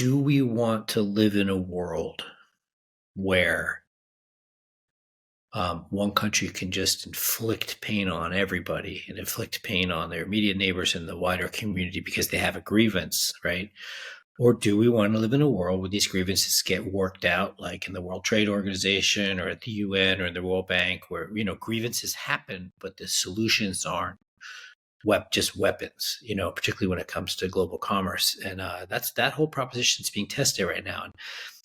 do we want to live in a world where one country can just inflict pain on everybody and inflict pain on their immediate neighbors and the wider community because they have a grievance, right? Or do we want to live in a world where these grievances get worked out, like in the World Trade Organization or at the UN or in the World Bank, where grievances happen, but the solutions aren't just weapons, particularly when it comes to global commerce. And that whole proposition is being tested right now. And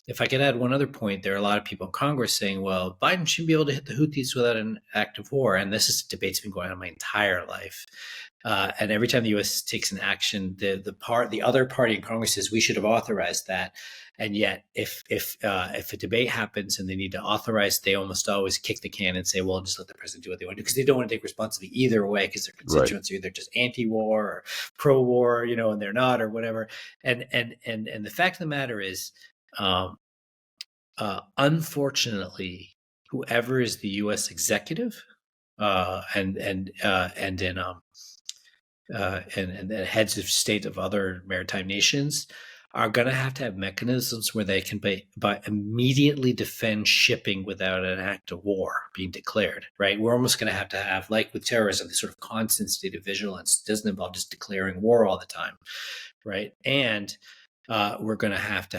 if I could add one other point, there are a lot of people in Congress saying, well, Biden shouldn't be able to hit the Houthis without an act of war. And this is a debate that's been going on my entire life. And every time the U.S. takes an action, the other party in Congress says we should have authorized that. And yet, if a debate happens and they need to authorize, they almost always kick the can and say, "Well, just let the president do what they want to do," because they don't want to take responsibility either way, because their constituents are either just anti-war or pro-war, and they're not, or whatever. And the fact of the matter is, unfortunately, whoever is the U.S. executive and heads of state of other maritime nations are going to have mechanisms where they can immediately defend shipping without an act of war being declared, right? We're almost going to have, like with terrorism, this sort of constant state of vigilance. It doesn't involve just declaring war all the time, right? And we're going to have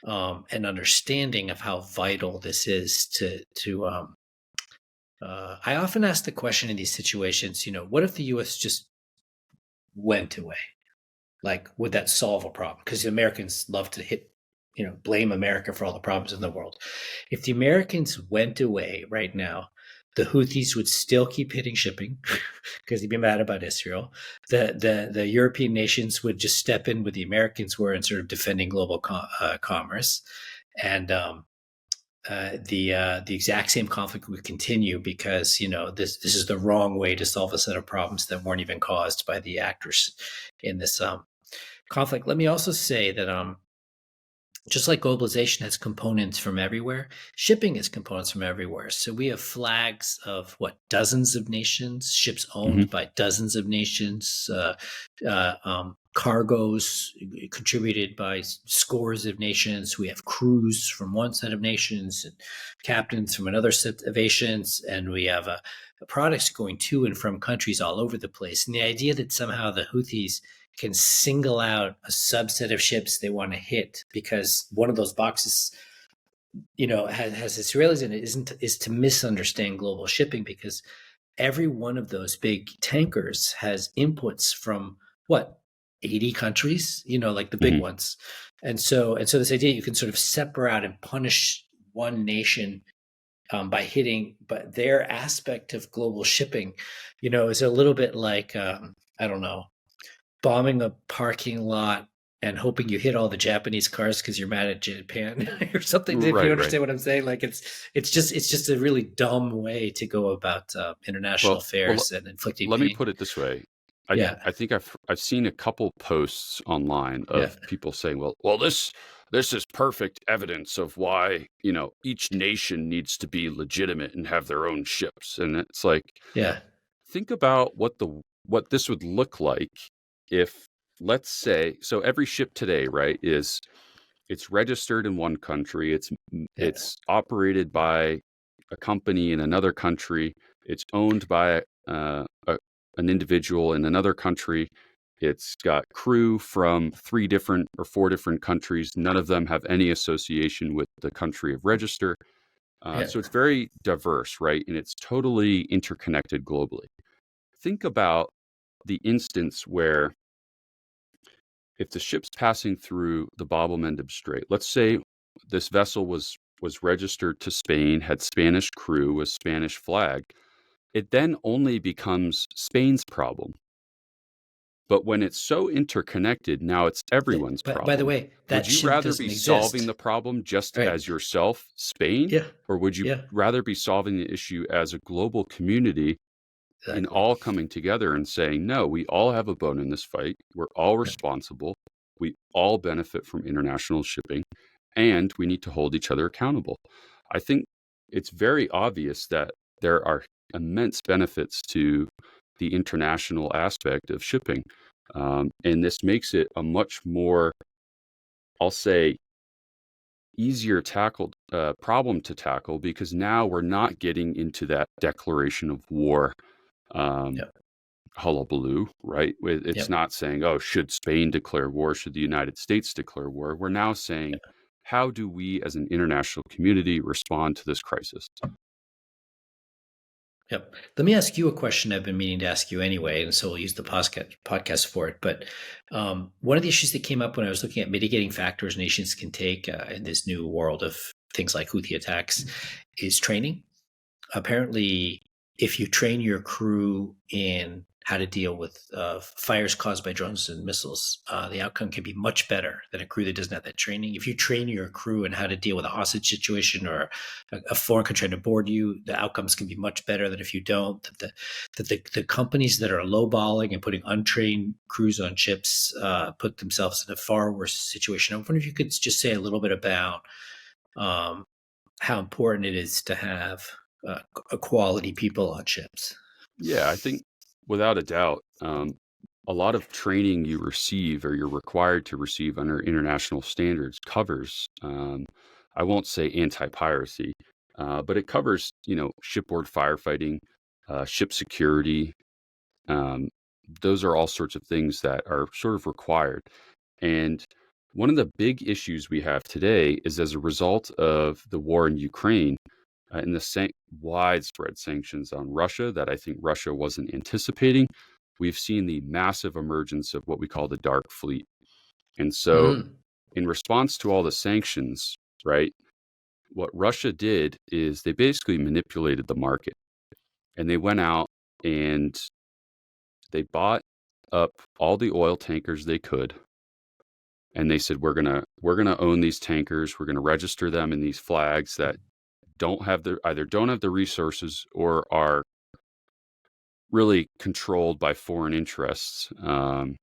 an understanding of how vital this is to I often ask the question in these situations, what if the U.S. just went away? Like, would that solve a problem? Because the Americans love to blame America for all the problems in the world. If the Americans went away right now, the Houthis would still keep hitting shipping because they'd be mad about Israel. The European nations would just step in where the Americans were and sort of defending global commerce. And the exact same conflict would continue because, this is the wrong way to solve a set of problems that weren't even caused by the actors in this conflict. Let me also say that just like globalization has components from everywhere, shipping has components from everywhere. So we have flags of dozens of nations, ships owned by dozens of nations, cargoes contributed by scores of nations. We have crews from one set of nations and captains from another set of nations, and we have products going to and from countries all over the place. And the idea that somehow the Houthis can single out a subset of ships they want to hit because one of those boxes, has Israelis in it is to misunderstand global shipping, because every one of those big tankers has inputs from 80 countries, like the big ones. And so this idea you can sort of separate out and punish one nation by hitting, but their aspect of global shipping, is a little bit like, I don't know, bombing a parking lot and hoping you hit all the Japanese cars because you're mad at Japan or something. If you understand what I'm saying, like it's just a really dumb way to go about international affairs and inflicting pain. Let me put it this way. I think I've seen a couple posts online of people saying, well, this is perfect evidence of why, each nation needs to be legitimate and have their own ships. And it's like, think about what this would look like if, let's say, so every ship today, right, it's registered in one country, it's operated by a company in another country, it's owned by an individual in another country, it's got crew from 3 different or 4 different countries, none of them have any association with the country of register. So it's very diverse, right? And it's totally interconnected globally. Think about the instance where if the ship's passing through the Bab el-Mandeb Strait, let's say this vessel was registered to Spain, had Spanish crew, was Spanish flag, it then only becomes Spain's problem. But when it's so interconnected, now it's everyone's problem. By the way, that would you rather be solving the problem just as yourself, Spain, or would you rather be solving the issue as a global community? And all coming together and saying, no, we all have a bone in this fight. We're all responsible. We all benefit from international shipping, and we need to hold each other accountable. I think it's very obvious that there are immense benefits to the international aspect of shipping. And this makes it a much more I'll say, easier tackled problem to tackle, because now we're not getting into that declaration of war um, Yep. hullabaloo, right? It's Yep. not saying, oh, should Spain declare war? Should the United States declare war? We're now saying, Yep. how do we as an international community respond to this crisis? Yep. Let me ask you a question I've been meaning to ask you anyway, and so we'll use the podcast for it. But one of the issues that came up when I was looking at mitigating factors nations can take in this new world of things like Houthi attacks is training. Apparently, if you train your crew in how to deal with fires caused by drones and missiles, the outcome can be much better than a crew that doesn't have that training. If you train your crew in how to deal with a hostage situation or a foreign country trying to board you, the outcomes can be much better than if you don't. The companies that are lowballing and putting untrained crews on ships put themselves in a far worse situation. I wonder if you could just say a little bit about um, how important it is to have quality people on ships. Yeah, I think without a doubt, a lot of training you receive or you're required to receive under international standards covers, I won't say anti-piracy, but it covers, shipboard firefighting, ship security. Um, those are all sorts of things that are sort of required. And one of the big issues we have today is, as a result of the war in Ukraine, and the widespread sanctions on Russia that I think Russia wasn't anticipating, we've seen the massive emergence of what we call the dark fleet. And so, Mm. in response to all the sanctions, right, what Russia did is they basically manipulated the market, and they went out and they bought up all the oil tankers they could, and they said, we're gonna own these tankers, we're gonna register them in these flags that don't have the resources or are really controlled by foreign interests. And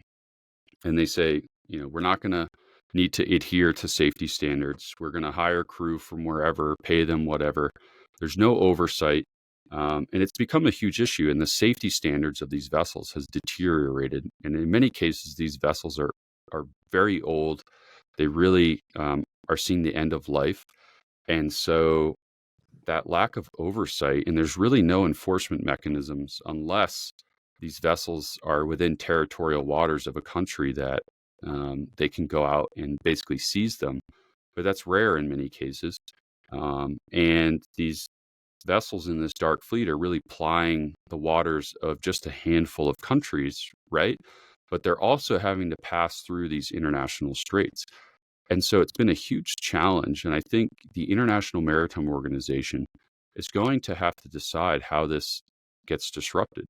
they say, we're not going to need to adhere to safety standards. We're going to hire crew from wherever, pay them whatever. There's no oversight. And it's become a huge issue. And the safety standards of these vessels has deteriorated. And in many cases, these vessels are very old. They really are seeing the end of life. And so that lack of oversight, and there's really no enforcement mechanisms unless these vessels are within territorial waters of a country that they can go out and basically seize them. But that's rare in many cases. And these vessels in this dark fleet are really plying the waters of just a handful of countries, right? But they're also having to pass through these international straits. And so it's been a huge challenge. And I think the International Maritime Organization is going to have to decide how this gets disrupted.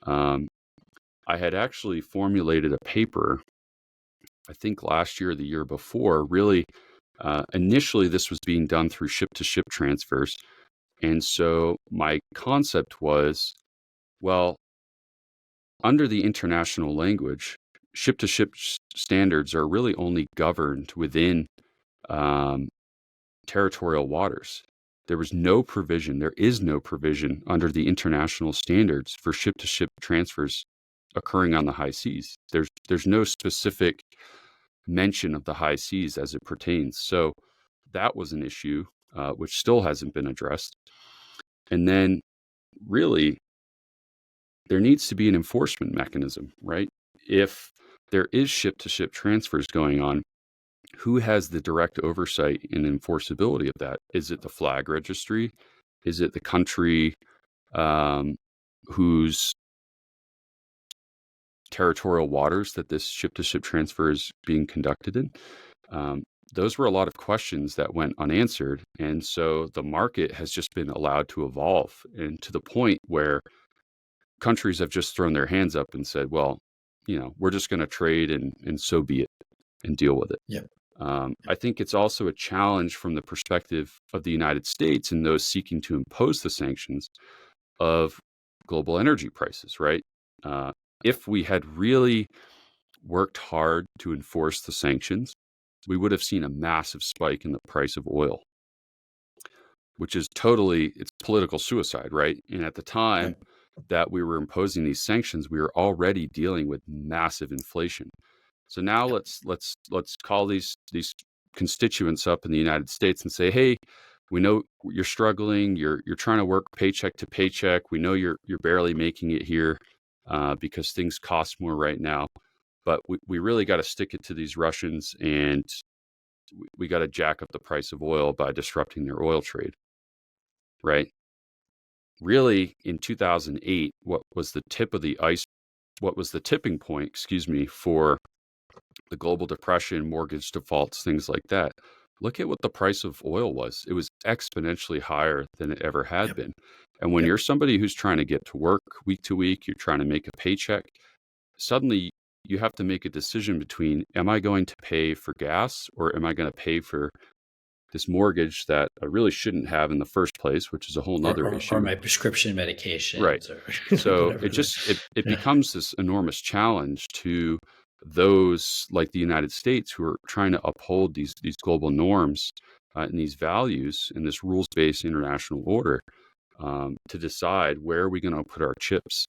Um, I had actually formulated a paper, I think last year or the year before, really. Initially, this was being done through ship to ship transfers. And so my concept was, well, under the international language, ship to ship standards are really only governed within um, territorial waters. There is no provision under the international standards for ship to ship transfers occurring on the high seas. There's no specific mention of the high seas as it pertains. So that was an issue, which still hasn't been addressed. And then really, there needs to be an enforcement mechanism, right? If there is ship to ship transfers going on, who has the direct oversight and enforceability of that? Is it the flag registry? Is it the country whose territorial waters that this ship to ship transfer is being conducted in? Those were a lot of questions that went unanswered. And so the market has just been allowed to evolve, and to the point where countries have just thrown their hands up and said, well, we're just going to trade and so be it and deal with it. Yep. I think it's also a challenge from the perspective of the United States and those seeking to impose the sanctions of global energy prices, right? If we had really worked hard to enforce the sanctions, we would have seen a massive spike in the price of oil, which is it's political suicide, right? And at the time Right. that we were imposing these sanctions, we were already dealing with massive inflation. So now let's call these constituents up in the United States and say, hey, we know you're struggling. You're trying to work paycheck to paycheck. We know you're barely making it here because things cost more right now. But we really got to stick it to these Russians, and we got to jack up the price of oil by disrupting their oil trade, right? Really, in 2008, what was the tipping point, for the global depression, mortgage defaults, things like that. Look at what the price of oil was. It was exponentially higher than it ever had Yep. been. And when Yep. you're somebody who's trying to get to work week to week, you're trying to make a paycheck, suddenly you have to make a decision between, am I going to pay for gas or am I going to pay for this mortgage that I really shouldn't have in the first place, which is a whole nother or issue. my prescription Right. medications or So whatever. it becomes this enormous challenge to those like the United States who are trying to uphold these global norms and these values in this rules-based international order to decide where are we going to put our chips.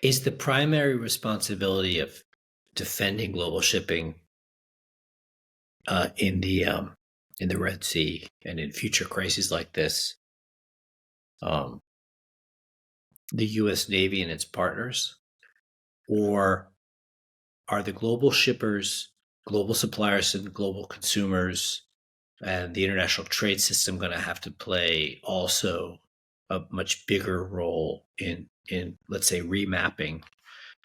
Is the primary responsibility of defending global shipping in the Red Sea and in future crises like this, the U.S. Navy and its partners, or are the global shippers, global suppliers, and global consumers, and the international trade system going to have to play also a much bigger role in let's say remapping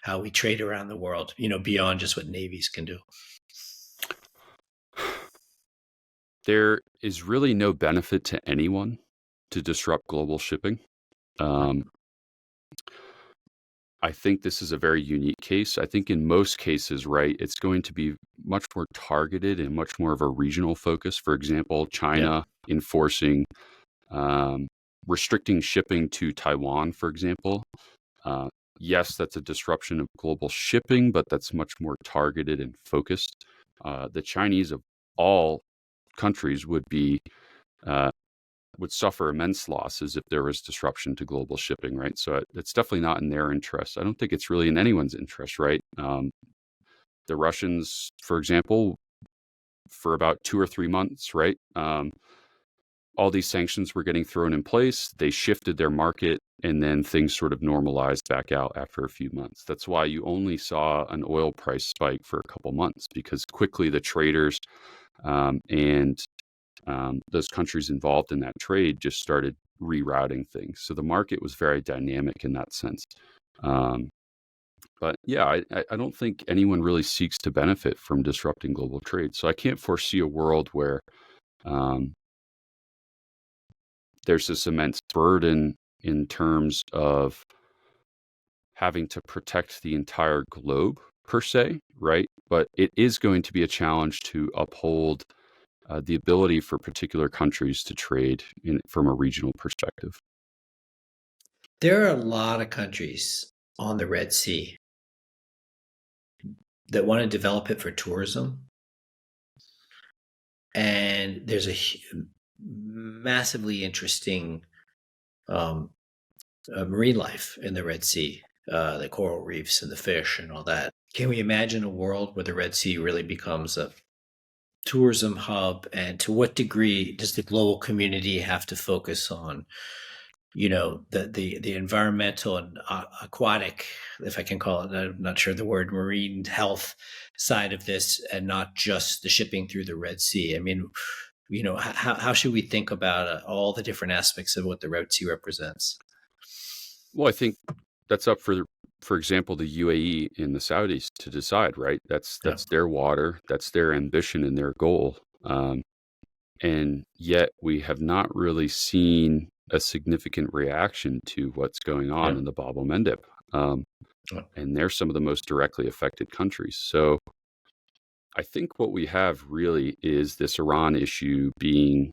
how we trade around the world, beyond just what navies can do? There is really no benefit to anyone to disrupt global shipping. I think this is a very unique case. I think in most cases, right, it's going to be much more targeted and much more of a regional focus. For example, China enforcing, restricting shipping to Taiwan, for example. Yes, that's a disruption of global shipping, but that's much more targeted and focused. The Chinese of all countries would suffer immense losses if there was disruption to global shipping, right? So it's definitely not in their interest. I don't think it's really in anyone's interest, right? The Russians, for example, for about 2 or 3 months, right? All these sanctions were getting thrown in place. They shifted their market, and then things sort of normalized back out after a few months. That's why you only saw an oil price spike for a couple months, because quickly the traders and those countries involved in that trade just started rerouting things. So the market was very dynamic in that sense. But yeah, I don't think anyone really seeks to benefit from disrupting global trade. So I can't foresee a world where there's this immense burden in terms of having to protect the entire globe per se, right? But it is going to be a challenge to uphold the ability for particular countries to trade from a regional perspective. There are a lot of countries on the Red Sea that want to develop it for tourism. And there's a massively interesting marine life in the Red Sea, the coral reefs and the fish and all that. Can we imagine a world where the Red Sea really becomes a tourism hub? And to what degree does the global community have to focus on, the environmental and aquatic, if I can call it, I'm not sure the word, marine health side of this, and not just the shipping through the Red Sea? I mean, how should we think about all the different aspects of what the Red Sea represents? Well, I think that's up for example, the UAE and the Saudis to decide, right? That's their water, that's their ambition and their goal. And yet we have not really seen a significant reaction to what's going on in the Bab el-Mandeb. And they're some of the most directly affected countries. So I think what we have really is this Iran issue being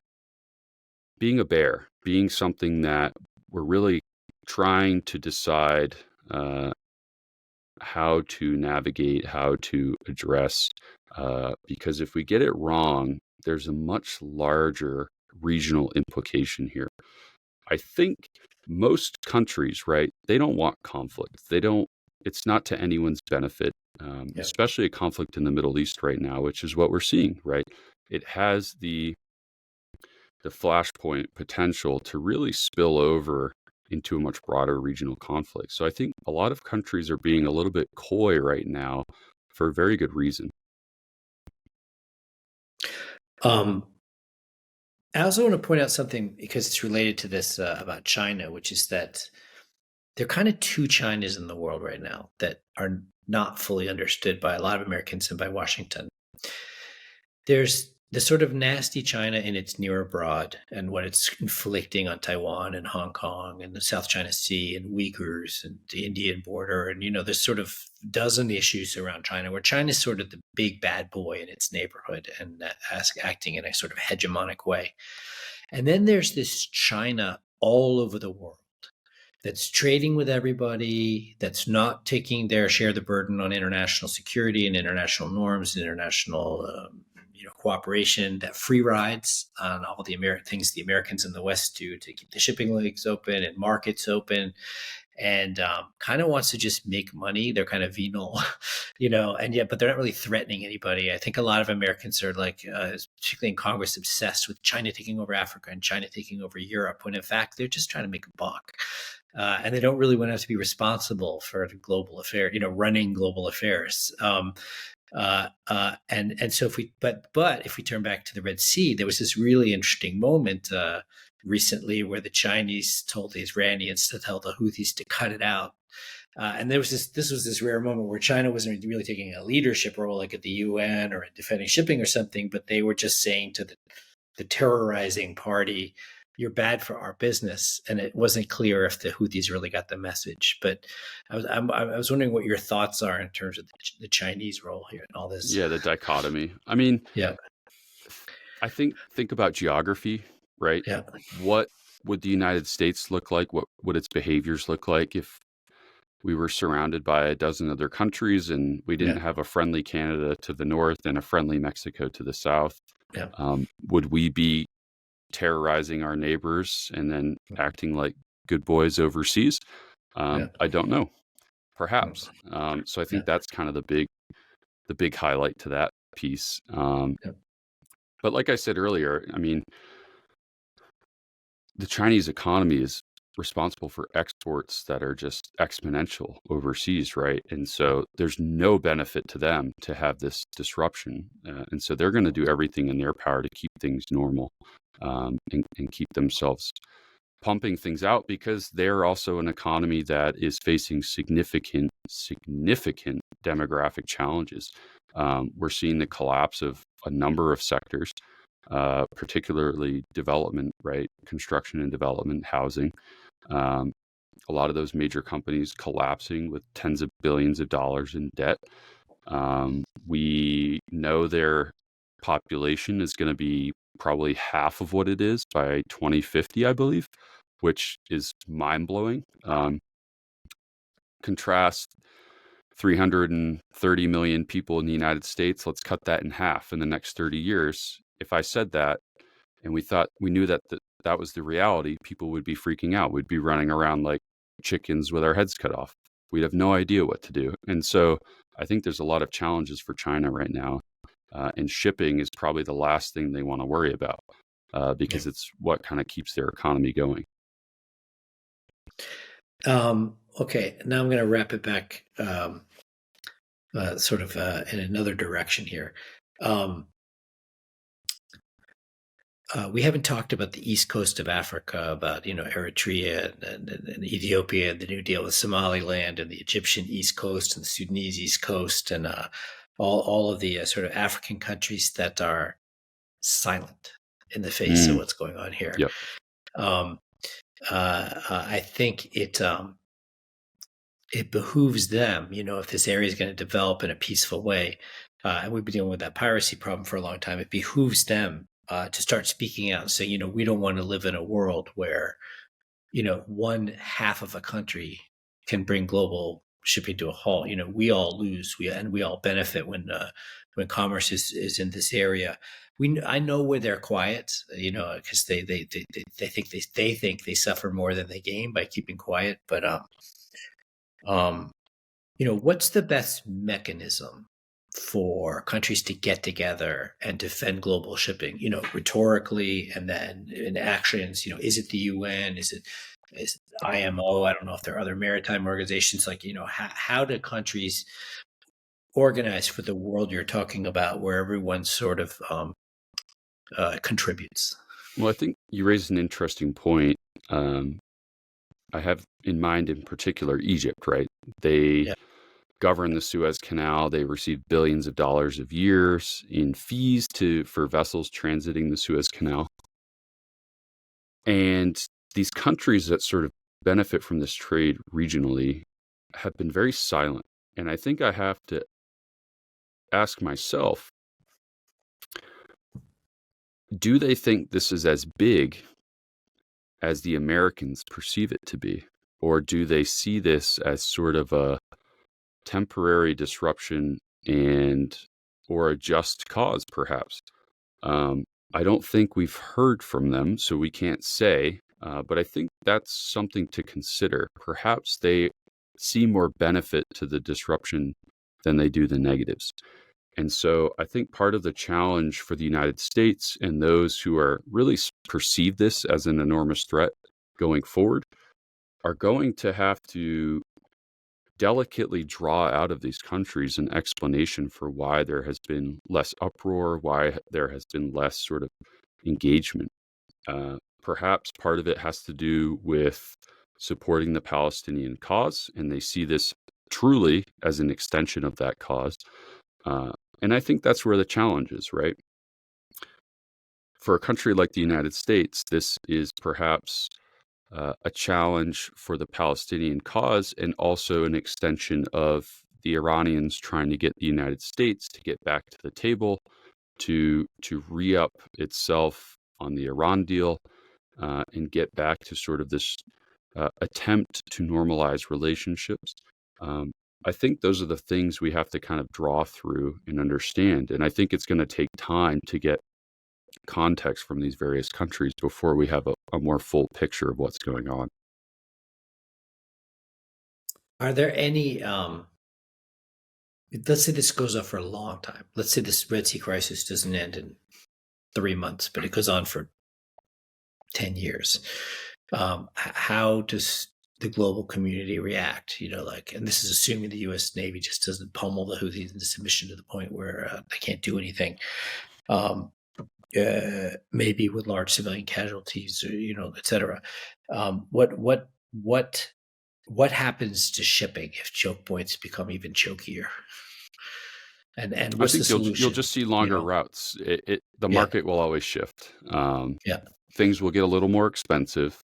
a bear, being something that we're really trying to decide how to navigate, how to address, because if we get it wrong, there's a much larger regional implication here. I think most countries, right, they don't want conflict. It's not to anyone's benefit. Yeah. especially a conflict in the Middle East right now, which is what we're seeing, right? It has the flashpoint potential to really spill over into a much broader regional conflict. So I think a lot of countries are being a little bit coy right now for a very good reason. I also want to point out something because it's related to this about China, which is that there are kind of two Chinas in the world right now that are not fully understood by a lot of Americans and by Washington. There's the sort of nasty China in its near abroad and what it's inflicting on Taiwan and Hong Kong and the South China Sea and Uyghurs and the Indian border. And, there's sort of dozen issues around China where China is sort of the big bad boy in its neighborhood and acting in a sort of hegemonic way. And then there's this China all over the world that's trading with everybody, that's not taking their share of the burden on international security and international norms, international cooperation, that free rides on all the things the Americans in the West do to keep the shipping lanes open and markets open, and kind of wants to just make money. They're kind of venal, and yet, but they're not really threatening anybody. I think a lot of Americans are like, particularly in Congress, obsessed with China taking over Africa and China taking over Europe, when in fact they're just trying to make a buck. And they don't really want to have to be responsible for the global affair, running global affairs. And so if we turn back to the Red Sea, there was this really interesting moment recently where the Chinese told the Iranians to tell the Houthis to cut it out. And this was this rare moment where China wasn't really taking a leadership role like at the UN or in defending shipping or something, but they were just saying to the terrorizing party, you're bad for our business. And it wasn't clear if the Houthis really got the message. But I was wondering what your thoughts are in terms of the Chinese role here and all this. Yeah, the dichotomy. I mean, yeah, I think about geography, right? yeah, What would the United States look like? What would its behaviors look like if we were surrounded by a dozen other countries and we didn't yeah, have a friendly Canada to the north and a friendly Mexico to the south? yeah, Would we be terrorizing our neighbors and then acting like good boys overseas? yeah, I don't know. Perhaps. So I think that's kind of the big highlight to that piece. yeah, But like I said earlier, I mean, the Chinese economy is responsible for exports that are just exponential overseas, right? And so there's no benefit to them to have this disruption. And so they're going to do everything in their power to keep things normal, and keep themselves pumping things out, because they're also an economy that is facing significant demographic challenges. We're seeing the collapse of a number of sectors, particularly development, right? Construction and development, housing. A lot of those major companies collapsing with tens of billions of dollars in debt. We know their population is going to be probably half of what it is by 2050, I believe, which is mind-blowing. Contrast 330 million people in the United States. Let's cut that in half in the next 30 years. If I said that and we knew that that was the reality, people would be freaking out. We'd be running around like chickens with our heads cut off. We'd have no idea what to do. And so I think there's a lot of challenges for China right now. And shipping is probably the last thing they want to worry about, because it's what kind of keeps their economy going. Okay, now I'm going to wrap it back sort of in another direction here. We haven't talked about the east coast of Africa, about Eritrea and Ethiopia, and the New Deal with Somaliland, and the Egyptian east coast and the Sudanese east coast, and all of the sort of African countries that are silent in the face of what's going on here. Yep. I think it behooves them, if this area is going to develop in a peaceful way, and we've been dealing with that piracy problem for a long time, it behooves them to start speaking out and say, we don't want to live in a world where, one half of a country can bring global shipping to a halt. We all lose, we all benefit when commerce is in this area. I know where they're quiet, because they think they suffer more than they gain by keeping quiet. But what's the best mechanism for countries to get together and defend global shipping, rhetorically and then in actions? Is it the UN? Is it IMO? I don't know if there are other maritime organizations. How do countries organize for the world you're talking about, where everyone sort of contributes? Well, I think you raised an interesting point. I have in mind, in particular, Egypt, right? They Yeah. govern the Suez Canal. They receive billions of dollars of years in fees for vessels transiting the Suez Canal. And these countries that sort of benefit from this trade regionally have been very silent. And I think I have to ask myself, do they think this is as big as the Americans perceive it to be? Or do they see this as sort of a temporary disruption or a just cause, perhaps? I don't think we've heard from them, so we can't say, but I think that's something to consider. Perhaps they see more benefit to the disruption than they do the negatives. And so I think part of the challenge for the United States and those who are really perceive this as an enormous threat going forward are going to have to delicately draw out of these countries an explanation for why there has been less uproar, why there has been less sort of engagement. Perhaps part of it has to do with supporting the Palestinian cause, and they see this truly as an extension of that cause. And I think that's where the challenge is, right? For a country like the United States, this is perhaps a challenge for the Palestinian cause, and also an extension of the Iranians trying to get the United States to get back to the table, to re-up itself on the Iran deal, and get back to sort of this attempt to normalize relationships. I think those are the things we have to kind of draw through and understand. And I think it's going to take time to get context from these various countries before we have a more full picture of what's going on. Are there any, let's say this goes on for a long time. Let's say this Red Sea crisis doesn't end in 3 months, but it goes on for 10 years. How does the global community react? And this is assuming the U.S. Navy just doesn't pummel the Houthis into submission to the point where they can't do anything. Maybe with large civilian casualties, et cetera. What happens to shipping if choke points become even chokier? And what's the solution? You'll just see longer routes. The market will always shift. Yeah. Things will get a little more expensive.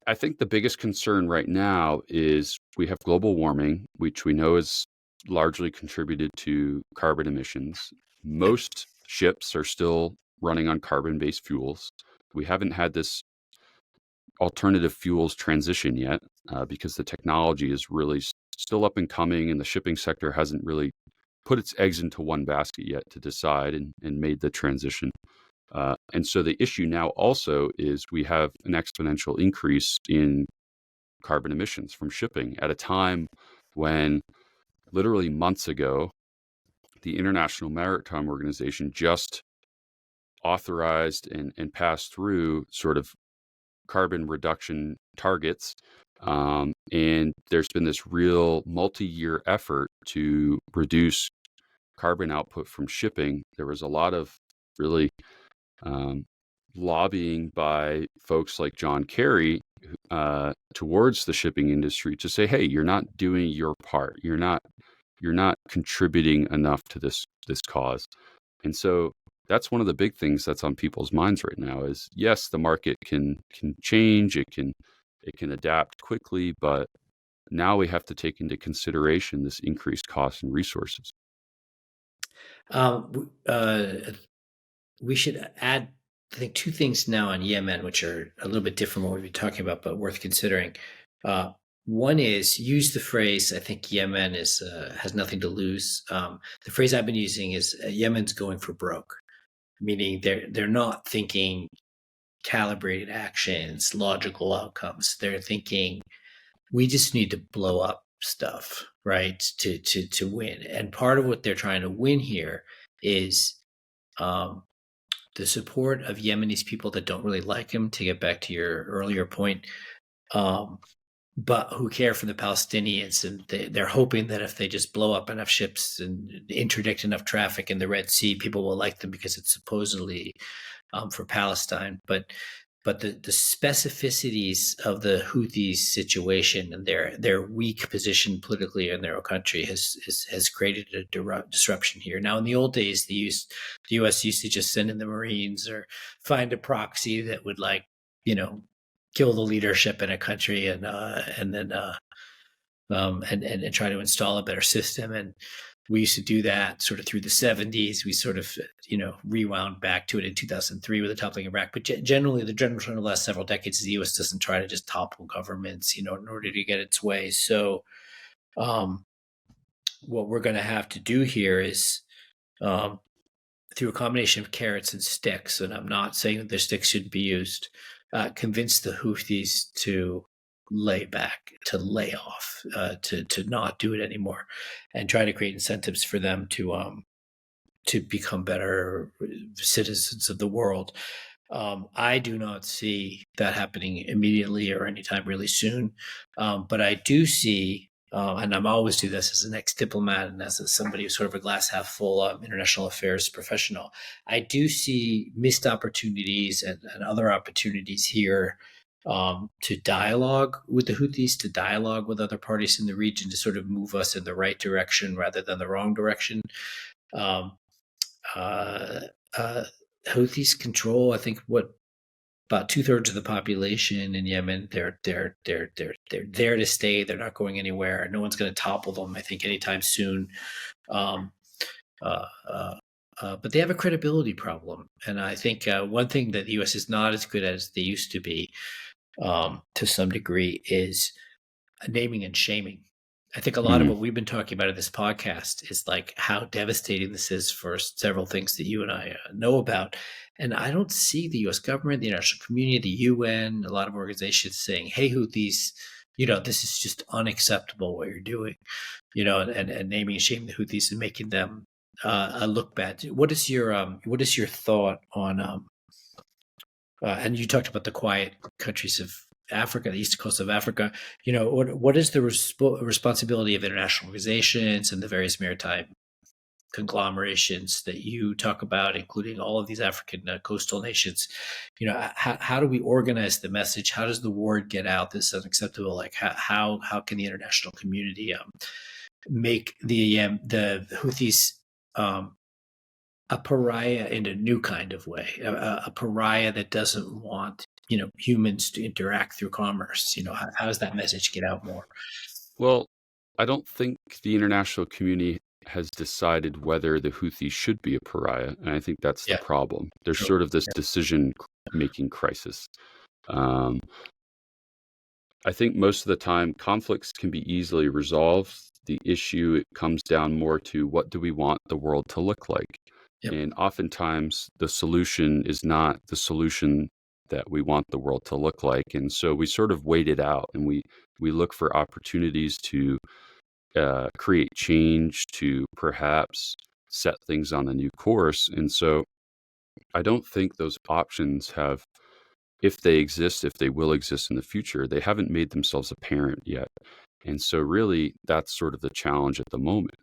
I think the biggest concern right now is we have global warming, which we know is largely contributed to carbon emissions. Most ships are still running on carbon-based fuels. We haven't had this alternative fuels transition yet because the technology is really still up and coming, and the shipping sector hasn't really put its eggs into one basket yet to decide and made the transition. And so the issue now also is we have an exponential increase in carbon emissions from shipping at a time when literally months ago, the International Maritime Organization just authorized and passed through sort of carbon reduction targets. And there's been this real multi-year effort to reduce carbon output from shipping. There was a lot of really lobbying by folks like John Kerry towards the shipping industry to say, hey, you're not doing your part. You're not contributing enough to this cause. And so that's one of the big things that's on people's minds right now is, yes, the market can change, it can adapt quickly, but now we have to take into consideration this increased cost and resources. We should add, I think, two things now on Yemen, which are a little bit different from what we've been talking about, but worth considering. One is use the phrase, I think Yemen has nothing to lose. The phrase I've been using is Yemen's going for broke, meaning they're not thinking calibrated actions, logical outcomes. They're thinking we just need to blow up stuff, right? To win. And part of what they're trying to win here is the support of Yemenis people that don't really like him, to get back to your earlier point, but who care for the Palestinians. And they're hoping that if they just blow up enough ships and interdict enough traffic in the Red Sea, people will like them because it's supposedly for Palestine. But the specificities of the Houthis situation and their weak position politically in their own country has created a disruption here. Now, in the old days, the U.S. used to just send in the Marines or find a proxy that would, like, kill the leadership in a country and then try to install a better system. And we used to do that sort of through the 70s. We sort of, rewound back to it in 2003 with the toppling of Iraq. But generally, the general trend of the last several decades is the U.S. doesn't try to just topple governments, in order to get its way. So what we're going to have to do here is, through a combination of carrots and sticks, and I'm not saying that the sticks should be used, convince the Houthis to lay back, to lay off, to not do it anymore, and try to create incentives for them to become better citizens of the world. I do not see that happening immediately or anytime really soon, but I do see, and I'm always do this as an ex-diplomat and as somebody who's sort of a glass half full international affairs professional, I do see missed opportunities and other opportunities here to dialogue with the Houthis, to dialogue with other parties in the region, to sort of move us in the right direction rather than the wrong direction. Houthis control, I think, about 2/3 of the population in Yemen. They're there to stay. They're not going anywhere. No one's going to topple them, I think, anytime soon. But they have a credibility problem, and I think one thing that the U.S. is not as good as they used to be, to some degree, is naming and shaming. I think a lot of what we've been talking about in this podcast is like how devastating this is for several things that you and I know about. And I don't see the U.S. government, the international community, the UN, a lot of organizations saying, "Hey, Houthis, this is just unacceptable what you're doing," and naming and shaming the Houthis and making them look bad. What is your thought on? And you talked about the quiet countries of Africa, the east coast of Africa. What is the responsibility of international organizations and the various maritime conglomerations that you talk about, including all of these African coastal nations? How do we organize the message? How does the word get out? This is unacceptable. Like how can the international community make the Houthis a pariah in a new kind of way, a pariah that doesn't want humans to interact through commerce? How does that message get out more? Well, I don't think the international community has decided whether the Houthis should be a pariah, and I think that's the problem. There's sort of this decision-making crisis. I think most of the time conflicts can be easily resolved. The issue, it comes down more to what do we want the world to look like? Yep. And oftentimes the solution is not the solution that we want the world to look like. And so we sort of wait it out, and we look for opportunities to create change, to perhaps set things on a new course. And so I don't think those options have, if they exist, if they will exist in the future, they haven't made themselves apparent yet. And so really that's sort of the challenge at the moment.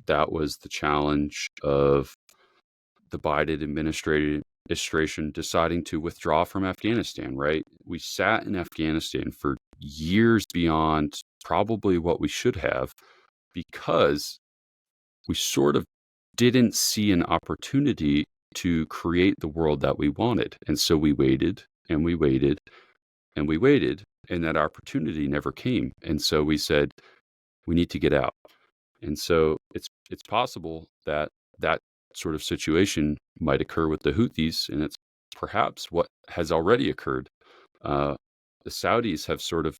That was the challenge of the Biden administration deciding to withdraw from Afghanistan, right? We sat in Afghanistan for years beyond probably what we should have, because we sort of didn't see an opportunity to create the world that we wanted. And so we waited and we waited and we waited, and that opportunity never came. And so we said, we need to get out. And so it's possible that that sort of situation might occur with the Houthis, and it's perhaps what has already occurred. The Saudis have sort of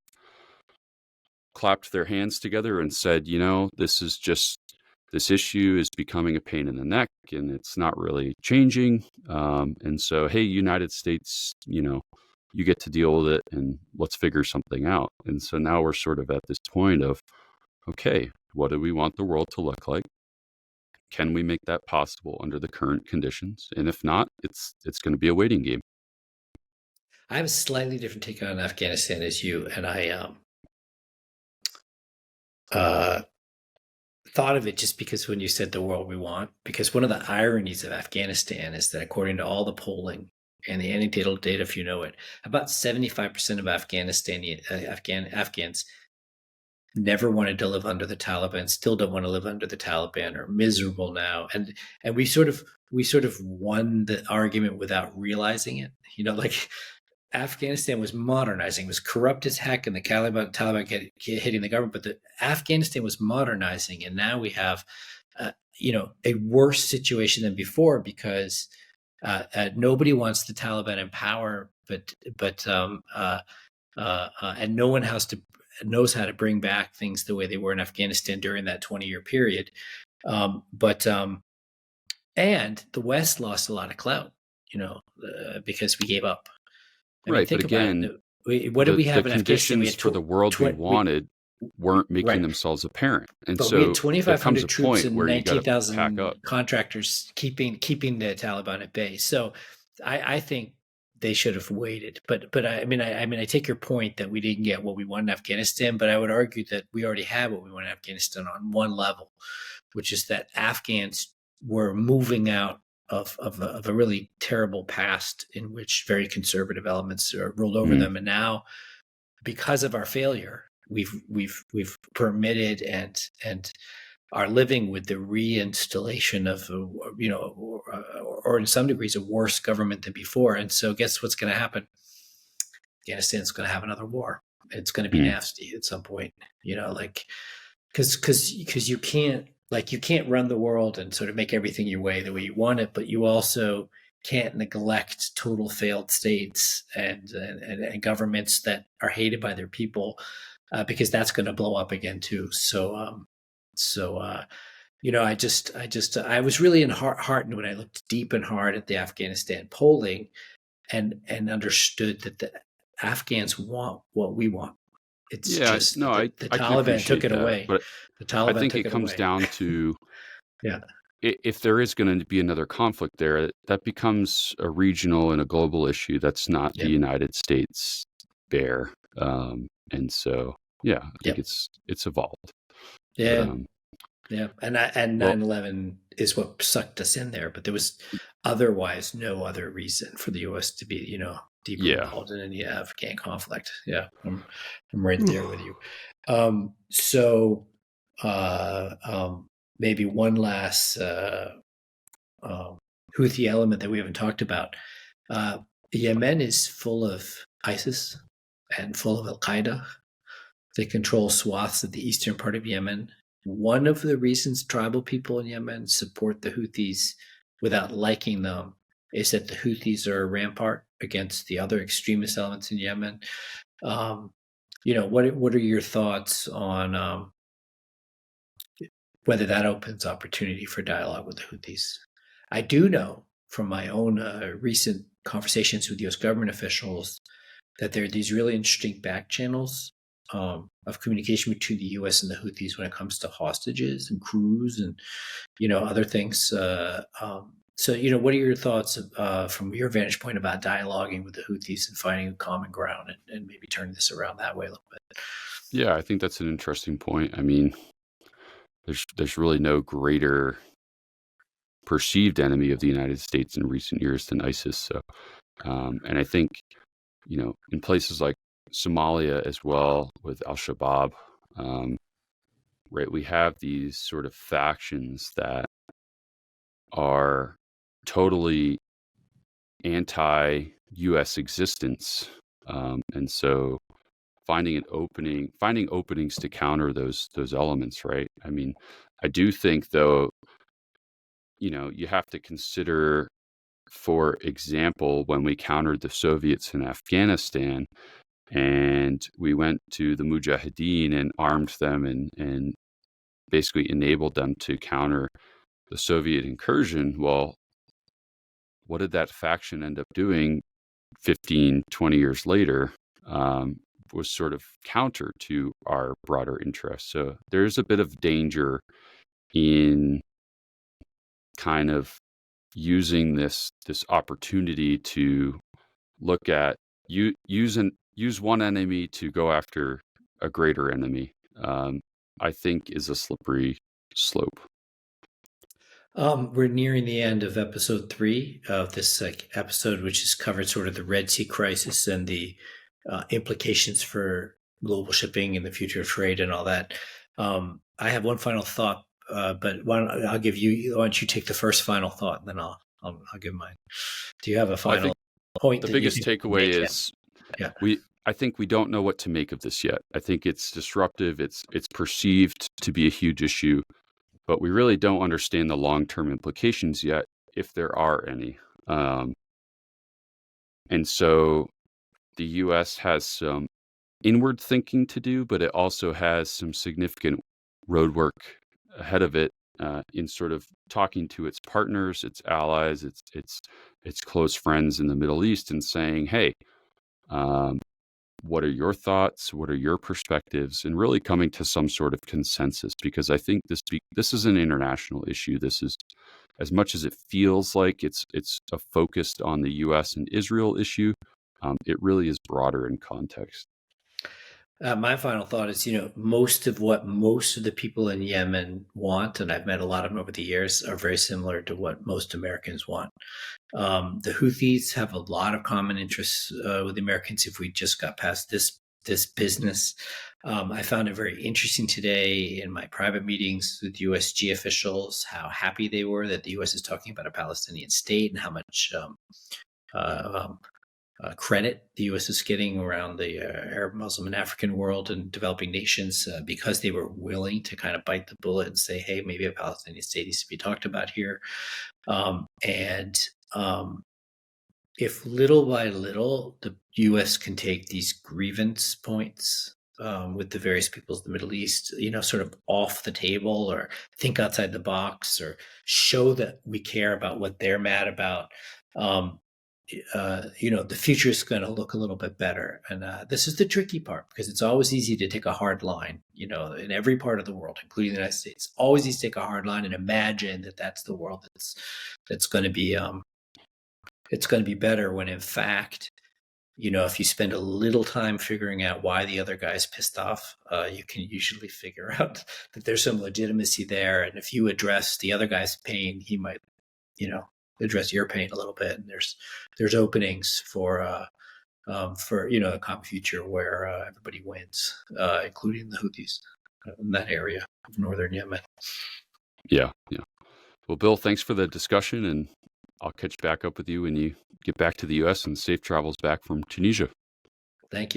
clapped their hands together and said, this issue is becoming a pain in the neck, and it's not really changing. And so, hey, United States, you get to deal with it and let's figure something out. And so now we're sort of at this point of, okay, what do we want the world to look like? Can we make that possible under the current conditions? And if not, it's going to be a waiting game. I have a slightly different take on Afghanistan as you, and I thought of it just because when you said the world we want, because one of the ironies of Afghanistan is that according to all the polling and the anecdotal data, if you know it, about 75% of Afghans never wanted to live under the Taliban, still don't want to live under the Taliban, are miserable now. And we sort of won the argument without realizing it. Like Afghanistan was modernizing, was corrupt as heck, and the Taliban hitting the government. But Afghanistan was modernizing, and now we have, a worse situation than before because nobody wants the Taliban in power, and no one knows how to bring back things the way they were in Afghanistan during that 20-year period. And the West lost a lot of clout, because we gave up. Right, but again, what did we have the in Afghanistan? conditions for the world we wanted weren't making themselves apparent, and so we had 2,500 troops and where 19,000 contractors keeping the Taliban at bay. So I think they should have waited. But I take your point that we didn't get what we want in Afghanistan, but I would argue that we already had what we want in Afghanistan on one level, which is that Afghans were moving out of a really terrible past in which very conservative elements ruled over them, and now because of our failure, we've permitted and are living with the reinstallation of or in some degrees a worse government than before. And so guess what's going to happen? Afghanistan's going to have another war. It's going to be nasty at some point, because you can't run the world and sort of make everything your way the way you want it, but you also can't neglect total failed states and governments that are hated by their people, because that's going to blow up again too. I was really heartened when I looked deep and hard at the Afghanistan polling and understood that the Afghans want what we want. It's the Taliban took it away. But I think it comes down to if there is going to be another conflict there, that becomes a regional and a global issue. That's not the United States bear. And so, I think it's evolved. Yeah. And 9/11 is what sucked us in there, but there was otherwise no other reason for the U.S. to be, deeply involved in any Afghan conflict. Yeah, I'm right there with you. Maybe one last Houthi element that we haven't talked about. Yemen is full of ISIS and full of Al-Qaeda. They control swaths of the eastern part of Yemen. One of the reasons tribal people in Yemen support the Houthis without liking them is that the Houthis are a rampart against the other extremist elements in Yemen. What are your thoughts on whether that opens opportunity for dialogue with the Houthis? I do know from my own recent conversations with U.S. government officials that there are these really interesting back channels of communication between the U.S. and the Houthis when it comes to hostages and crews and other things. So what are your thoughts from your vantage point about dialoguing with the Houthis and finding a common ground and maybe turning this around that way a little bit? Yeah, I think that's an interesting point. I mean, there's really no greater perceived enemy of the United States in recent years than ISIS. So, and I think, in places like Somalia as well with Al-Shabaab, right, we have these sort of factions that are totally anti-U.S. existence, and so finding openings to counter those elements, right? I mean, I do think though, you have to consider, for example, when we countered the Soviets in Afghanistan and we went to the Mujahideen and armed them and basically enabled them to counter the Soviet incursion. Well, what did that faction end up doing? 15, 20 years later, was sort of counter to our broader interests. So there's a bit of danger in kind of using this opportunity to look at use one enemy to go after a greater enemy. I think is a slippery slope. We're nearing the end of episode 3 of this episode, which has covered sort of the Red Sea crisis and the implications for global shipping and the future of trade and all that. I have one final thought, but why don't you take the first final thought, and then I'll give mine. Do you have a final point? The biggest takeaway is I think we don't know what to make of this yet. I think it's disruptive. It's perceived to be a huge issue, but we really don't understand the long-term implications yet, if there are any. And so the U.S. has some inward thinking to do, but it also has some significant road work ahead of it in sort of talking to its partners, its allies, its close friends in the Middle East, and saying, hey, what are your thoughts? What are your perspectives? And really coming to some sort of consensus, because I think this is an international issue. This is, as much as it feels like it's a focused on the U.S. and Israel issue, it really is broader in context. My final thought is, most of the people in Yemen want, and I've met a lot of them over the years, are very similar to what most Americans want. The Houthis have a lot of common interests with the Americans if we just got past this business. I found it very interesting today in my private meetings with USG officials how happy they were that the U.S. is talking about a Palestinian state and how much credit the U.S. is getting around the Arab, Muslim, and African world and developing nations because they were willing to kind of bite the bullet and say, hey, maybe a Palestinian state needs to be talked about here. If little by little the U.S. can take these grievance points with the various peoples of the Middle East, sort of off the table, or think outside the box, or show that we care about what they're mad about, the future is going to look a little bit better. And this is the tricky part, because it's always easy to take a hard line, in every part of the world, including the United States. Always easy to take a hard line and imagine that that's the world that's going to be it's going to be better, when in fact, if you spend a little time figuring out why the other guy's pissed off, you can usually figure out that there's some legitimacy there. And if you address the other guy's pain, he might, address your pain a little bit. And there's openings for a common future where everybody wins, including the Houthis in that area of northern Yemen. Yeah. Well, Bill, thanks for the discussion, and I'll catch back up with you when you get back to the U.S. and safe travels back from Tunisia. Thank you.